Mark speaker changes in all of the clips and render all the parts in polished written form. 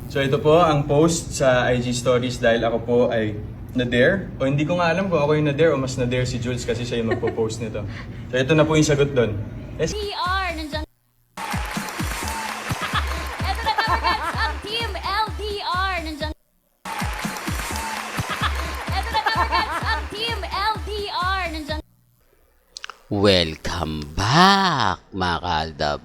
Speaker 1: So ito po ang post sa IG stories dahil ako po ay na-dare. O hindi ko nga alam kung ako yung na-dare o mas na-dare si Jules kasi siya yung magpo-post nito. So ito na po yung sagot doon. Yes.
Speaker 2: LDR, nandiyan. Ito na kami guys, ang Team LDR, nandiyan. Ito na kami guys, ang Team LDR, nandiyan.
Speaker 3: Welcome back mga kaaldab.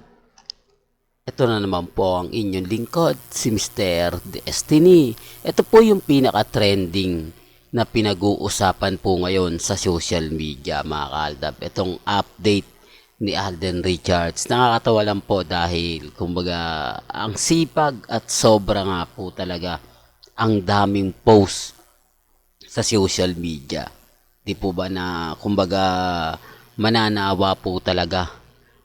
Speaker 3: Ito na naman po ang inyong lingkod, si Mr. Destiny. Ito po yung pinaka-trending na pinag-uusapan po ngayon sa social media mga kaaldab. Itong update ni Alden Richards. Nakakatawa lang po dahil kumbaga ang sipag at sobra nga po talaga ang daming post sa social media. Di po ba na kumbaga mananawa po talaga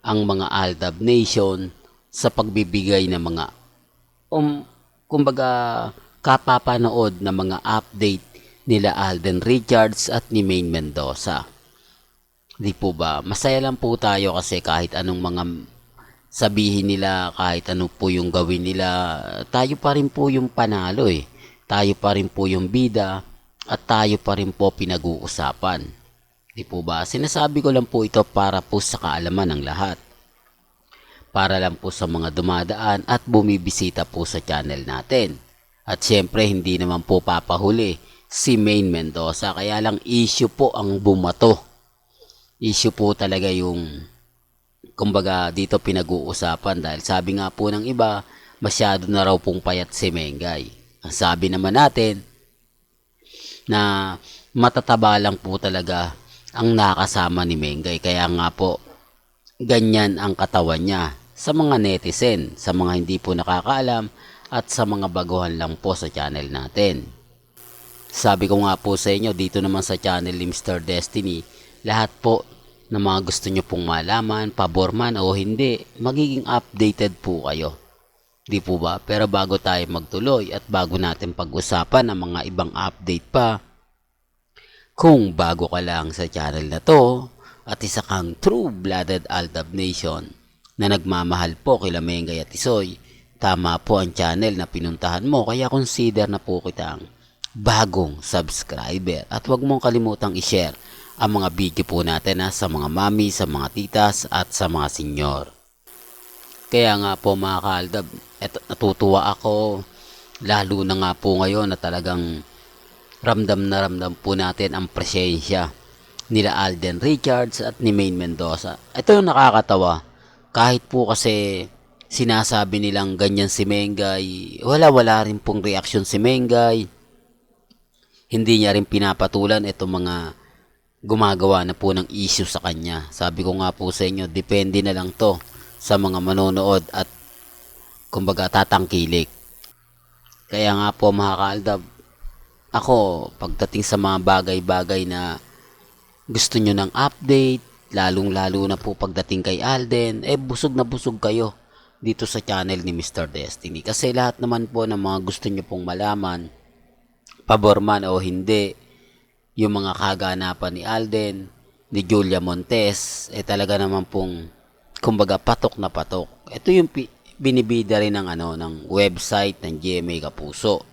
Speaker 3: ang mga Aldab Nation sa pagbibigay ng mga kumbaga kapapanood na mga update nila Alden Richards at ni Maine Mendoza. Di po ba? Masaya lang po tayo kasi kahit anong mga sabihin nila, kahit ano po yung gawin nila, tayo pa rin po yung panalo eh. Tayo pa rin po yung bida at tayo pa rin po pinag-uusapan. Di po ba? Sinasabi ko lang po ito para po sa kaalaman ng lahat. Para lang po sa mga dumadaan at bumibisita po sa channel natin. At syempre hindi naman po papahuli si Maine Mendoza. Kaya lang issue po ang bumato. Issue po talaga yung kumbaga dito pinag-uusapan dahil sabi nga po ng iba masyado na raw pong payat si Mengay. Ang sabi naman natin na matataba lang po talaga ang nakasama ni Mengay. Kaya nga po ganyan ang katawan niya sa mga netizen, sa mga hindi po nakakaalam at sa mga baguhan lang po sa channel natin. Sabi ko nga po sa inyo dito naman sa channel ni Mr. Destiny, lahat po na mga gusto nyo pong malaman, pabor man o hindi, magiging updated po kayo. Di po ba? Pero bago tayo magtuloy at bago natin pag-usapan ang mga ibang update pa, kung bago ka lang sa channel na to at isa kang true-blooded Aldab Nation na nagmamahal po kila Mengay at Isoy, tama po ang channel na pinuntahan mo kaya consider na po kitang bagong subscriber. At huwag mong kalimutang i-share ang mga video po natin sa mga mami, sa mga titas at sa mga senyor. Kaya nga po mga kaaldab, natutuwa ako lalo na nga po ngayon na talagang ramdam na ramdam po natin ang presensya nila Alden Richards at ni Maine Mendoza. Ito yung nakakatawa. Kahit po kasi sinasabi nilang ganyan si Mengay, wala rin pong reaksyon si Mengay. Hindi niya rin pinapatulan itong mga gumagawa na po ng issue sa kanya. Sabi ko nga po sa inyo, depende na lang to sa mga manonood at kumbaga tatangkilik. Kaya nga po mga kaaldab, ako pagdating sa mga bagay-bagay na gusto nyo ng update, lalong-lalo na po pagdating kay Alden, busog na busog kayo dito sa channel ni Mr. Destiny. Kasi lahat naman po ng mga gusto nyo pong malaman, pabor man o hindi, yung mga kaganapan ni Alden, ni Julia Montes, talaga naman pong, kumbaga, patok na patok. Ito yung binibida rin ng website ng GMA Kapuso.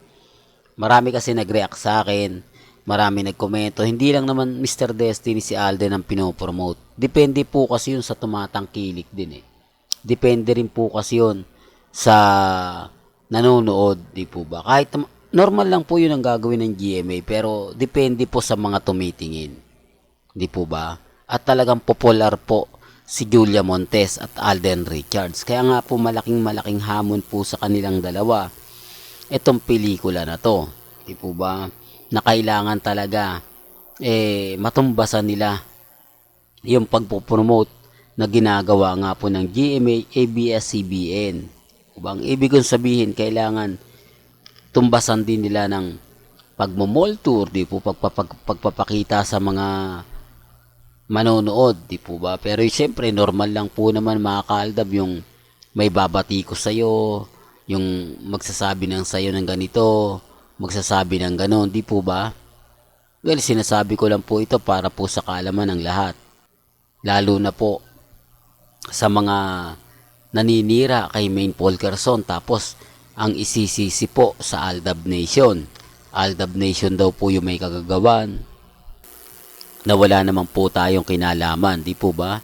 Speaker 3: Marami kasi nag-react sa akin, marami nagkomento. Hindi lang naman Mr. Destiny si Alden ang pinopromote. Depende po kasi yun sa tumatangkilik din eh. Depende rin po kasi yun sa nanonood, di po ba? Kahit normal lang po yun ang gagawin ng GMA, pero depende po sa mga tumitingin. Di po ba? At talagang popular po si Julia Montes at Alden Richards. Kaya nga po malaking hamon po sa kanilang dalawa itong pelikula na to. Di po ba? Na kailangan talaga matumbasan nila yung pagpo-promote na ginagawa nga po ng GMA, ABS-CBN. Ang ibig kong sabihin, kailangan tumbasan din nila ng pagmo-mall tour, di po, pagpapakita sa mga manonood, di po ba? Pero siyempre, normal lang po naman mga kaaldab yung may babati ko sa'yo, yung magsasabi ng sa'yo ng ganito, magsasabi ng ganon, di po ba? Well, sinasabi ko lang po ito para po sa kaalaman ng lahat. Lalo na po sa mga naninira kay Maine Polkerson tapos ang isisisi po sa Aldab Nation. Aldab Nation daw po yung may kagagawan na wala naman po tayong kinalaman, di po ba?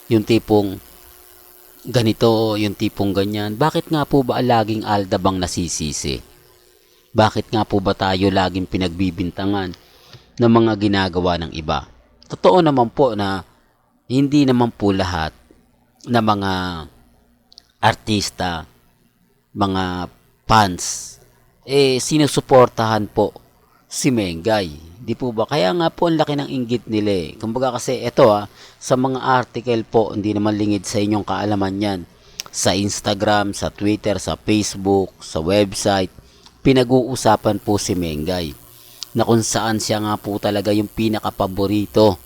Speaker 3: Yung tipong ganito, yung tipong ganyan. Bakit nga po ba laging Aldab ang nasisisi? Bakit nga po ba tayo laging pinagbibintangan ng mga ginagawa ng iba? Totoo naman po na hindi naman po lahat na mga artista, mga fans, sinusuportahan po si Mengay. Di po ba? Kaya nga po ang laki ng inggit nila eh. Kumbaga kasi ito sa mga article po, hindi naman lingid sa inyong kaalaman yan. Sa Instagram, sa Twitter, sa Facebook, sa website, pinag-uusapan po si Mengay. Na kung saan siya nga po talaga yung pinaka-paborito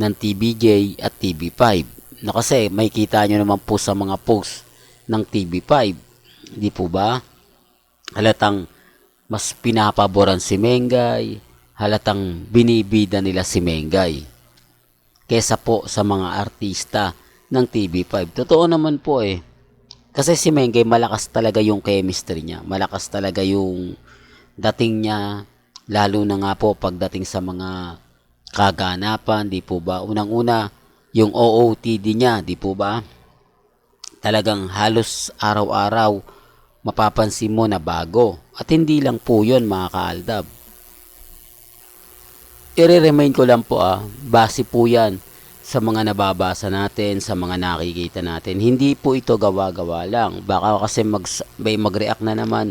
Speaker 3: ng TVJ at TV5. Na kasi may kita nyo naman po sa mga post ng TV5. Di po ba? Halatang mas pinapaboran si Mengay, halatang binibida nila si Mengay kesa po sa mga artista ng TV5. Totoo naman po eh. Kasi si Mengay malakas talaga yung chemistry niya. Malakas talaga yung dating niya, lalo na nga po pagdating sa mga kaganapan, di po ba? Unang-una, yung OOTD niya, di po ba? Talagang halos araw-araw mapapansin mo na bago. At hindi lang po yun mga kaaldab. I-remind ko lang po base po yan sa mga nababasa natin, sa mga nakikita natin. Hindi po ito gawa-gawa lang. Baka kasi may mag-react na naman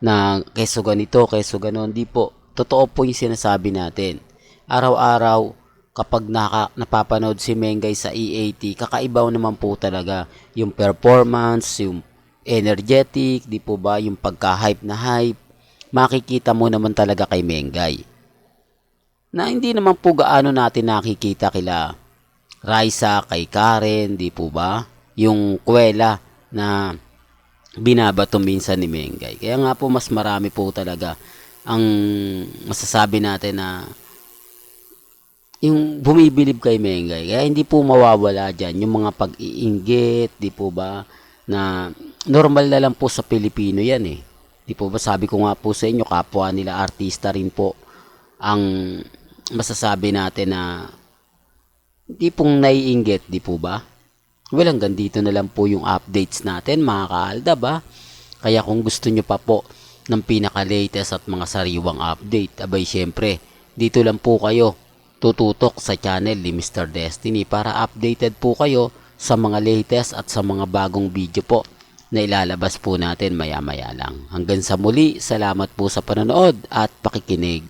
Speaker 3: na keso ganito, keso ganon. Hindi po. Totoo po yung sinasabi natin. Araw-araw, kapag napapanood si Mengay sa EAT, kakaibaw naman po talaga yung performance, yung energetic, di po ba, yung pagka-hype na hype, makikita mo naman talaga kay Mengay. Na hindi naman po gaano natin nakikita kila Raisa, kay Karen, di po ba, yung kwela na binabato minsan ni Mengay. Kaya nga po mas marami po talaga ang masasabi natin na yung bumibilib kay Mengay. Kaya hindi po mawawala dyan yung mga pag-iinggit, di po ba, na normal na lang po sa Pilipino yan eh. Di po ba, sabi ko nga po sa inyo, kapwa nila artista rin po ang masasabi natin na hindi pong naiinggit, di po ba? Well, hanggang dito na lang po yung updates natin mga kaaldab Kaya kung gusto nyo pa po ng pinaka-latest at mga sariwang update, abay syempre, dito lang po kayo tututok sa channel ni Mr. Destiny para updated po kayo sa mga latest at sa mga bagong video po na ilalabas po natin maya-maya lang. Hanggang sa muli, salamat po sa panonood at pakikinig.